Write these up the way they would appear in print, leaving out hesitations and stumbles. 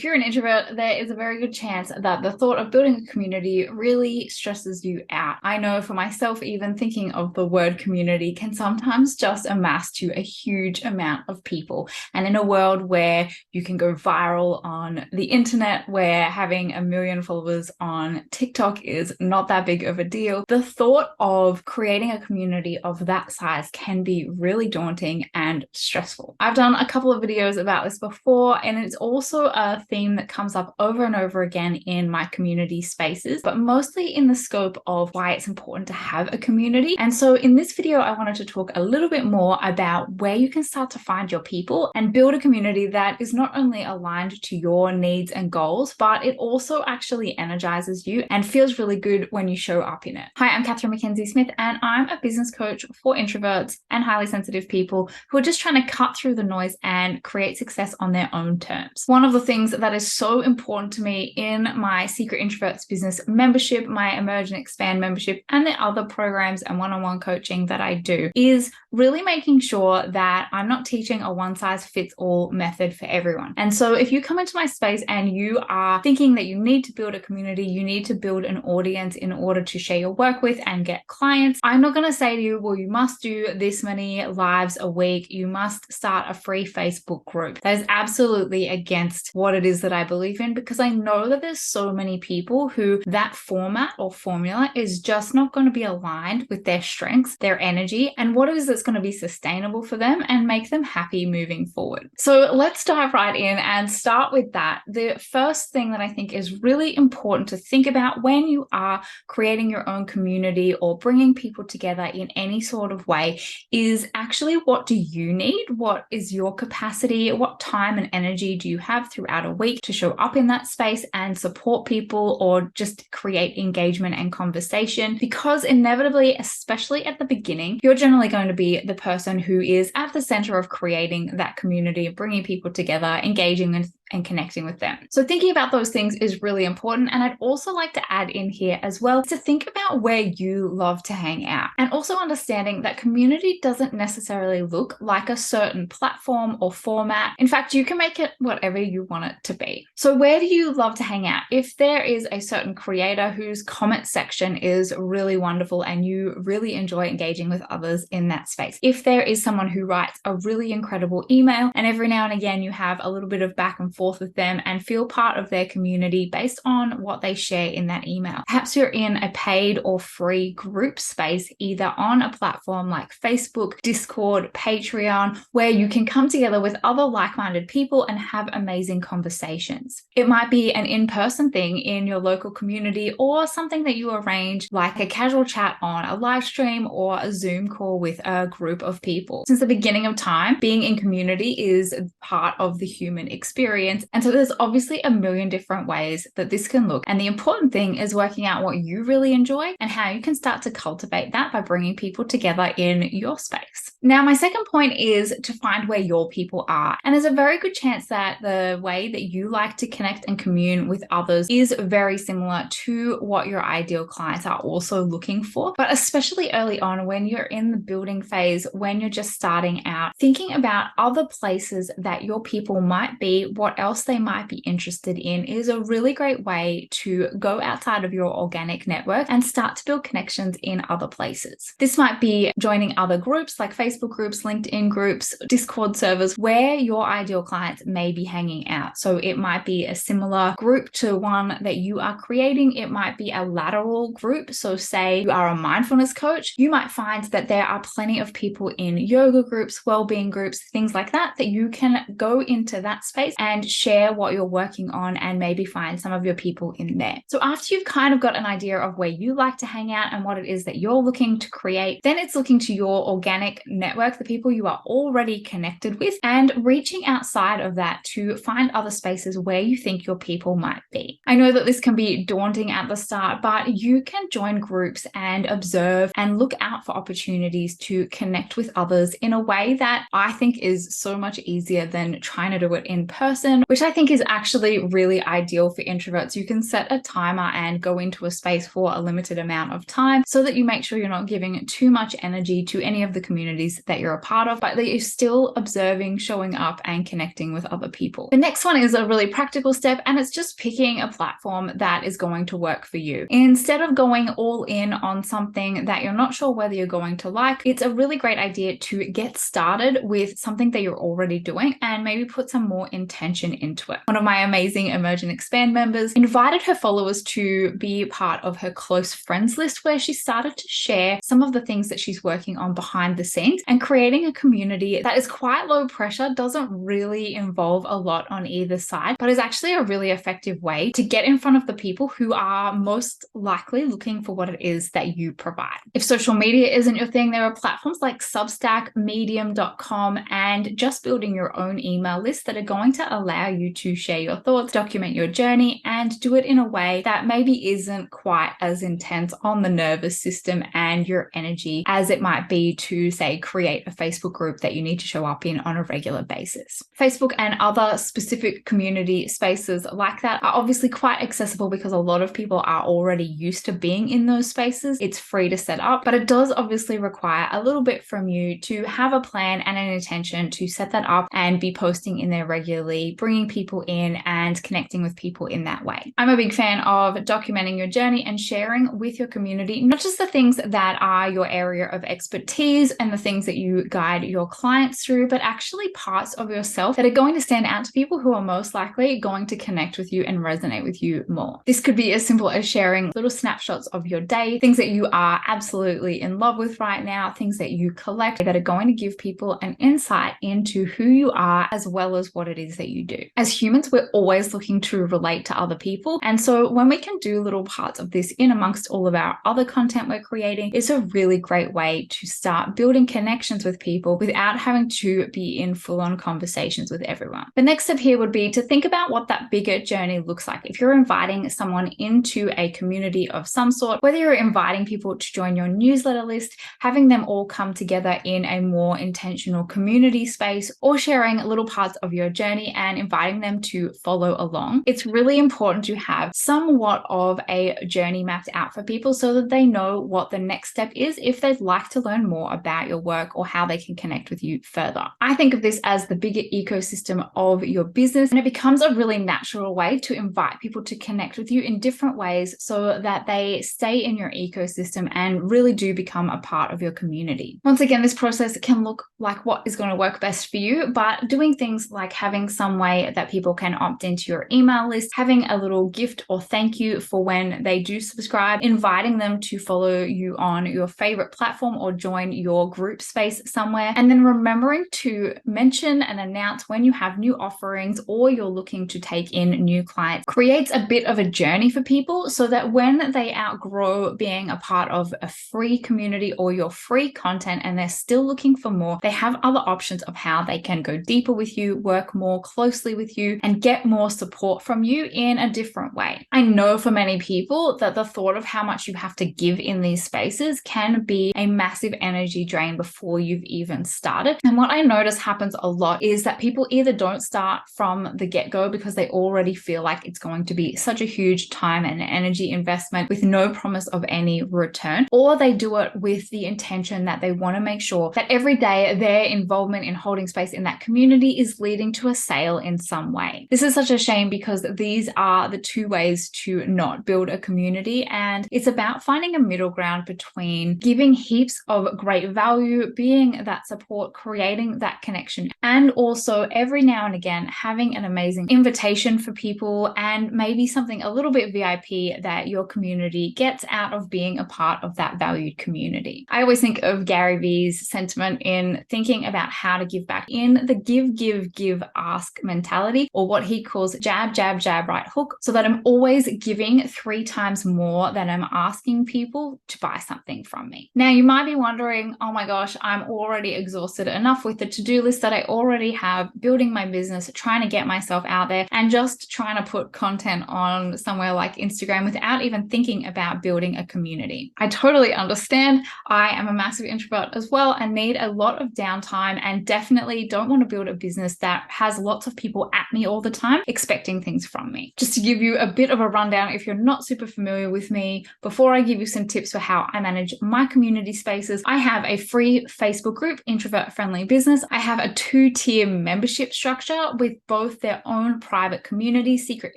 If you're an introvert, there is a very good chance that the thought of building a community really stresses you out. I know for myself, even thinking of the word community can sometimes just amass to a huge amount of people. And in a world where you can go viral on the internet, where having 1 million followers on TikTok is not that big of a deal, the thought of creating a community of that size can be really daunting and stressful. I've done a couple of videos about this before, and it's also a theme that comes up over and over again in my community spaces, but mostly in the scope of why it's important to have a community. And so in this video, I wanted to talk a little bit more about where you can start to find your people and build a community that is not only aligned to your needs and goals, but it also actually energizes you and feels really good when you show up in it. Hi, I'm Katherine Mackenzie-Smith, and I'm a business coach for introverts and highly sensitive people who are just trying to cut through the noise and create success on their own terms. One of the things that is so important to me in my Secret Introverts Business membership, my Emerge and Expand membership, and the other programs and one-on-one coaching that I do is really making sure that I'm not teaching a one-size-fits-all method for everyone. And so if you come into my space and you are thinking that you need to build a community, you need to build an audience in order to share your work with and get clients, I'm not going to say to you, well, you must do this many lives a week, you must start a free Facebook group. That is absolutely against what it is that I believe in, because I know that there's so many people who that format or formula is just not going to be aligned with their strengths, their energy, and what it is that's going to be sustainable for them and make them happy moving forward. So let's dive right in and start with that. The first thing that I think is really important to think about when you are creating your own community or bringing people together in any sort of way is actually, what do you need? What is your capacity? What time and energy do you have throughout a week to show up in that space and support people or just create engagement and conversation? Because inevitably, especially at the beginning, you're generally going to be the person who is at the center of creating that community, bringing people together, engaging with and connecting with them. So thinking about those things is really important. And I'd also like to add in here as well to think about where you love to hang out, and also understanding that community doesn't necessarily look like a certain platform or format. In fact, you can make it whatever you want it to be. So where do you love to hang out? If there is a certain creator whose comment section is really wonderful and you really enjoy engaging with others in that space, if there is someone who writes a really incredible email and every now and again you have a little bit of back and forth with them and feel part of their community based on what they share in that email. Perhaps you're in a paid or free group space, either on a platform like Facebook, Discord, Patreon, where you can come together with other like-minded people and have amazing conversations. It might be an in-person thing in your local community or something that you arrange like a casual chat on a live stream or a Zoom call with a group of people. Since the beginning of time, being in community is part of the human experience. And so there's obviously a million different ways that this can look. And the important thing is working out what you really enjoy and how you can start to cultivate that by bringing people together in your space. Now, my second point is to find where your people are. And there's a very good chance that the way that you like to connect and commune with others is very similar to what your ideal clients are also looking for. But especially early on, when you're in the building phase, when you're just starting out, thinking about other places that your people might be, what else they might be interested in, is a really great way to go outside of your organic network and start to build connections in other places. This might be joining other groups like Facebook groups, LinkedIn groups, Discord servers, where your ideal clients may be hanging out. So it might be a similar group to one that you are creating. It might be a lateral group. So say you are a mindfulness coach, you might find that there are plenty of people in yoga groups, well-being groups, things like that, that you can go into that space and share what you're working on and maybe find some of your people in there. So after you've kind of got an idea of where you like to hang out and what it is that you're looking to create, then it's looking to your organic network, the people you are already connected with, and reaching outside of that to find other spaces where you think your people might be. I know that this can be daunting at the start, but you can join groups and observe and look out for opportunities to connect with others in a way that I think is so much easier than trying to do it in person person, which I think is actually really ideal for introverts. You can set a timer and go into a space for a limited amount of time so that you make sure you're not giving too much energy to any of the communities that you're a part of, but that you're still observing, showing up, and connecting with other people. The next one is a really practical step, and it's just picking a platform that is going to work for you. Instead of going all in on something that you're not sure whether you're going to like, it's a really great idea to get started with something that you're already doing and maybe put some more intention into it. One of my amazing Emerge and Expand members invited her followers to be part of her close friends list, where she started to share some of the things that she's working on behind the scenes, and creating a community that is quite low pressure, doesn't really involve a lot on either side, but is actually a really effective way to get in front of the people who are most likely looking for what it is that you provide. If social media isn't your thing, there are platforms like Substack, Medium.com, and just building your own email list that are going to allow you to share your thoughts, document your journey, and do it in a way that maybe isn't quite as intense on the nervous system and your energy as it might be to, say, create a Facebook group that you need to show up in on a regular basis. Facebook and other specific community spaces like that are obviously quite accessible because a lot of people are already used to being in those spaces. It's free to set up, but it does obviously require a little bit from you to have a plan and an intention to set that up and be posting in there regularly, bringing people in and connecting with people in that way. I'm a big fan of documenting your journey and sharing with your community, not just the things that are your area of expertise and the things that you guide your clients through, but actually parts of yourself that are going to stand out to people who are most likely going to connect with you and resonate with you more. This could be as simple as sharing little snapshots of your day, things that you are absolutely in love with right now, things that you collect that are going to give people an insight into who you are as well as what it is that you do. As humans, we're always looking to relate to other people. And so when we can do little parts of this in amongst all of our other content we're creating, it's a really great way to start building connections with people without having to be in full-on conversations with everyone. The next step here would be to think about what that bigger journey looks like. If you're inviting someone into a community of some sort, whether you're inviting people to join your newsletter list, having them all come together in a more intentional community space, or sharing little parts of your journey and inviting them to follow along, it's really important to have somewhat of a journey mapped out for people so that they know what the next step is if they'd like to learn more about your work or how they can connect with you further. I think of this as the bigger ecosystem of your business, and it becomes a really natural way to invite people to connect with you in different ways so that they stay in your ecosystem and really do become a part of your community. Once again, this process can look like what is going to work best for you, but doing things like having some way that people can opt into your email list, having a little gift or thank you for when they do subscribe, inviting them to follow you on your favorite platform or join your group space somewhere, and then remembering to mention and announce when you have new offerings or you're looking to take in new clients creates a bit of a journey for people so that when they outgrow being a part of a free community or your free content and they're still looking for more, they have other options of how they can go deeper with you, work more closely with you, and get more support from you in a different way. I know for many people that the thought of how much you have to give in these spaces can be a massive energy drain before you've even started. And what I notice happens a lot is that people either don't start from the get-go because they already feel like it's going to be such a huge time and energy investment with no promise of any return, or they do it with the intention that they want to make sure that every day their involvement in holding space in that community is leading to a sale in some way. This is such a shame because these are the two ways to not build a community, and it's about finding a middle ground between giving heaps of great value, being that support, creating that connection, and also every now and again having an amazing invitation for people and maybe something a little bit VIP that your community gets out of being a part of that valued community. I always think of Gary Vee's sentiment in thinking about how to give back in the give, give, give, ask mentality, or what he calls jab, jab, jab, right hook, so that I'm always giving 3 times more than I'm asking people to buy something from me. Now, you might be wondering, oh my gosh, I'm already exhausted enough with the to-do list that I already have, building my business, trying to get myself out there, and just trying to put content on somewhere like Instagram without even thinking about building a community. I totally understand. I am a massive introvert as well and need a lot of downtime, and definitely don't want to build a business that has lots of people at me all the time, expecting things from me. Just to give you a bit of a rundown, if you're not super familiar with me, before I give you some tips for how I manage my community spaces, I have a free Facebook group, Introvert-friendly Business. I have a 2-tier membership structure with both their own private community. Secret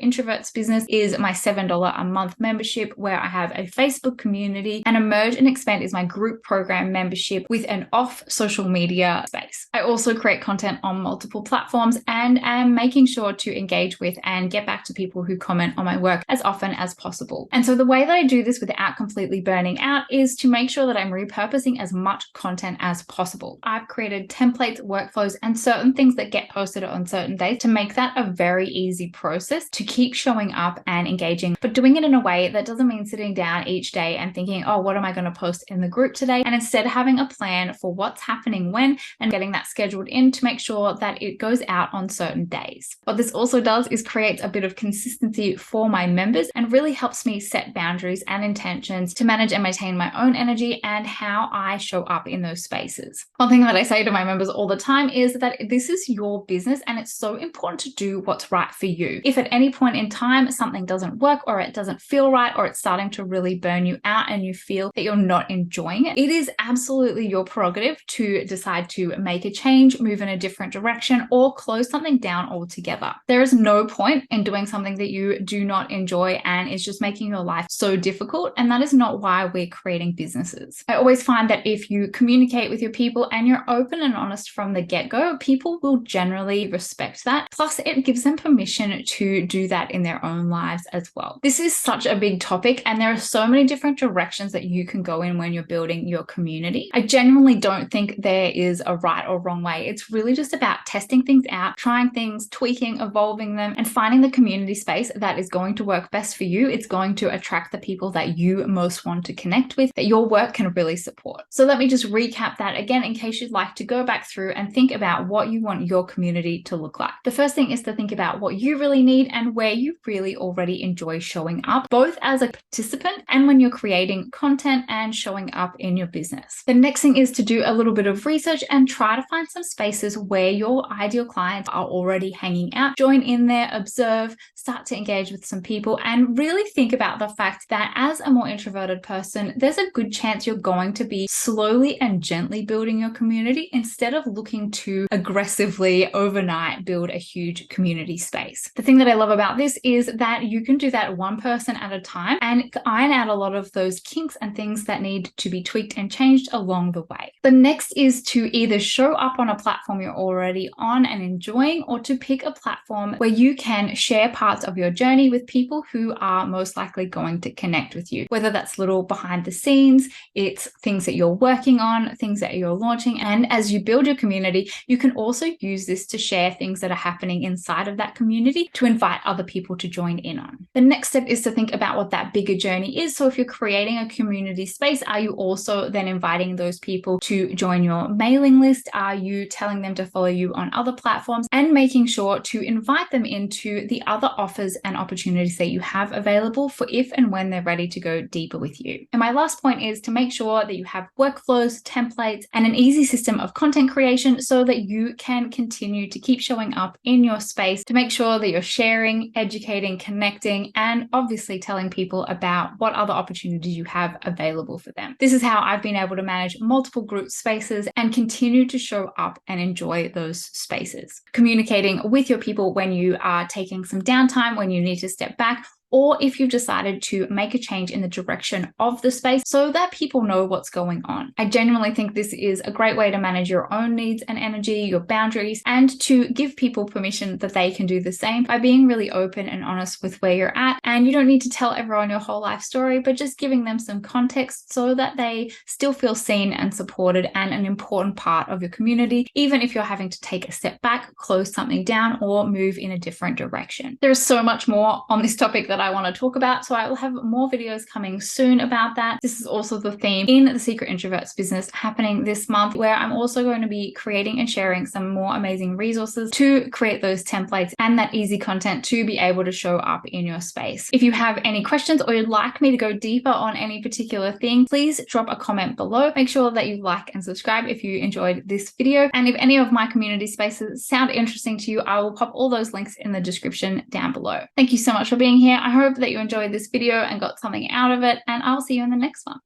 Introverts Business is my $7 a month membership, where I have a Facebook community, and Emerge and Expand is my group program membership with an off social media space. I also create content on multiple platforms and am making sure to engage with and get back to people who comment on my work as often as possible. And so the way that I do this without completely burning out is to make sure that I'm repurposing as much content as possible. I've created templates, workflows, and certain things that get posted on certain days to make that a very easy process to keep showing up and engaging, but doing it in a way that doesn't mean sitting down each day and thinking, oh, what am I going to post in the group today? And instead having a plan for what's happening when and getting that scheduled in to make sure that it goes out on certain days. What this also does is creates a bit of consistency for my members and really helps me set boundaries and intentions to manage and maintain my own energy and how I show up in those spaces. One thing that I say to my members all the time is that this is your business and it's so important to do what's right for you. If at any point in time something doesn't work or it doesn't feel right or it's starting to really burn you out and you feel that you're not enjoying it, it is absolutely your prerogative to decide to make a change, move in a different direction, or close something down altogether. There is no point in doing something that you do not enjoy and it's just making your life so difficult, and that is not why we're creating businesses. I always find that if you communicate with your people and you're open and honest from the get-go, people will generally respect that. Plus, it gives them permission to do that in their own lives as well. This is such a big topic, and there are so many different directions that you can go in when you're building your community. I genuinely don't think there is a right or wrong way. It's really just about testing things out, trying things, tweaking, evolving them, and finding the community space that is going to work best for you. It's going to attract the people that you most want to connect with, that your work can really support. So let me just recap that again in case you'd like to go back through and think about what you want your community to look like. The first thing is to think about what you really need and where you really already enjoy showing up, both as a participant and when you're creating content and showing up in your business. The next thing is to do a little bit of research and try to find some spaces where your ideal clients are already hanging out. Join in there, observe, start to engage with some people, and really think about the fact that as a more introverted person, there's a good chance you're going to be slowly and gently building your community instead of looking to aggressively overnight build a huge community space. The thing that I love about this is that you can do that one person at a time and iron out a lot of those kinks and things that need to be tweaked and changed along the way. The next is to either show up on a platform you're already on and enjoying, or to pick a platform where you can share parts of your journey with people who are most likely going to connect with you. Whether that's little behind the scenes, it's things that you're working on, things that you're launching. And as you build your community, you can also use this to share things that are happening inside of that community to invite other people to join in on. The next step is to think about what that bigger journey is. So if you're creating a community space, are you also then inviting those people to join your mailing list? Are you telling them to follow you on other platforms, and making sure to invite them into the other offers and opportunities that you have available for if and when they're ready to go deeper with you? And my last point is to make sure that you have workflows, templates, and an easy system of content creation so that you can continue to keep showing up in your space to make sure that you're sharing, educating, connecting, and obviously telling people about what other opportunities you have available for them. This is how I've been able to manage multiple group spaces and continue to show up and enjoy those spaces. Communicating with your people when you are taking some downtime, when you need to step back, or if you've decided to make a change in the direction of the space so that people know what's going on. I genuinely think this is a great way to manage your own needs and energy, your boundaries, and to give people permission that they can do the same by being really open and honest with where you're at. And you don't need to tell everyone your whole life story, but just giving them some context so that they still feel seen and supported and an important part of your community, even if you're having to take a step back, close something down, or move in a different direction. There is so much more on this topic that that I want to talk about. So I will have more videos coming soon about that. This is also the theme in the Secret Introverts business happening this month, where I'm also going to be creating and sharing some more amazing resources to create those templates and that easy content to be able to show up in your space. If you have any questions or you'd like me to go deeper on any particular thing, please drop a comment below. Make sure that you like and subscribe if you enjoyed this video. And if any of my community spaces sound interesting to you, I will pop all those links in the description down below. Thank you so much for being here. I hope that you enjoyed this video and got something out of it, and I'll see you in the next one.